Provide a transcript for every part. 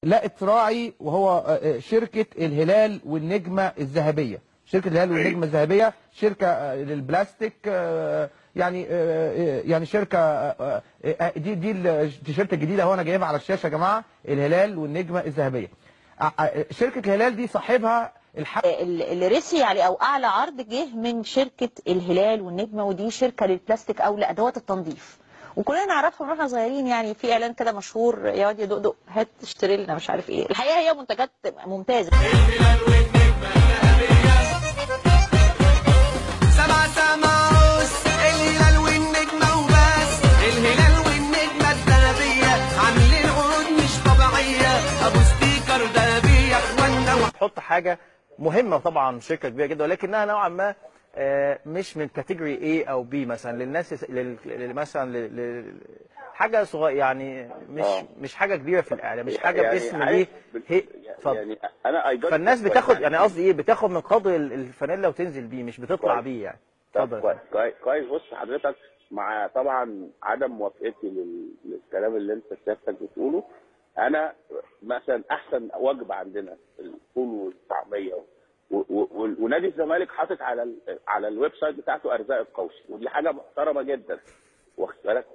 لقت راعي وهو شركة الهلال والنجمة الذهبية. شركة الهلال والنجمة الذهبية شركة للبلاستيك، يعني شركة دي التيشيرت الجديدة اهو انا جايبها على الشاشة يا جماعة، الهلال والنجمة الذهبية. شركة الهلال دي صاحبها اللي رسي يعني او اعلى عرض جه من شركة الهلال والنجمة، ودي شركة للبلاستيك او لادوات التنظيف، وكلنا نعرفهم واحنا صغيرين. يعني في اعلان كده مشهور، يا واد يا دقدق هات اشتري لنا مش عارف ايه. الحقيقه هي منتجات ممتازه. الهلال والنجمه الذهبيه سبع سماوس، الهلال والنجمه وبس، الهلال والنجمه الذهبيه عاملين عروض مش طبيعيه، ابو ستيكر ذهبيه يا اخوانا. تحط حاجه مهمه طبعا، شركه كبيره جدا، ولكنها نوعا ما مش من كاتيجوري A او B مثلا للناس، مثلا حاجه صغيره يعني، مش حاجه كبيره في الاعلام، مش حاجه يعني باسم دي يعني انا فالناس بتاخد يعني قصدي ايه، بتاخد من قدر الفانيلا وتنزل بيه، مش بتطلع بيه يعني. اتفضل. كويس. بص حضرتك، مع طبعا عدم موافقتي للكلام اللي انت سيادتك بتقوله، انا مثلا احسن وجبه عندنا الفول والطعميه، ونادي الزمالك حاطط على الويب سايت بتاعته ارزاق القوسي، ودي حاجه محترمه جدا، واخد بالك.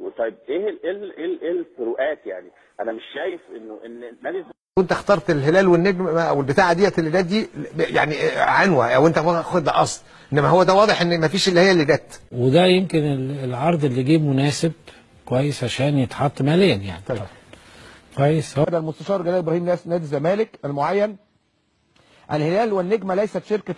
وطيب ايه الفروقات يعني؟ انا مش شايف ان نادي وانت اخترت الهلال والنجم او البتاعه ديت اللي جت دي يعني عنوه، او انت واخد ده اصل، انما هو ده واضح ان ما فيش اللي هي اللي جت. وده يمكن العرض اللي جه مناسب كويس عشان يتحط ماليا يعني. طيب. كويس. هذا المستشار جلال ابراهيم نادي الزمالك المعين: الهلال والنجمه ليست شركه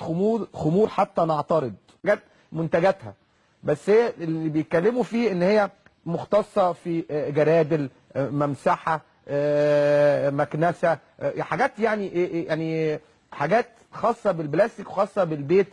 خمور حتى نعترض جت منتجاتها، بس هي اللي بيتكلموا فيه ان هي مختصه في جرادل، ممسحه، مكنسه، حاجات يعني حاجات خاصه بالبلاستيك وخاصه بالبيت.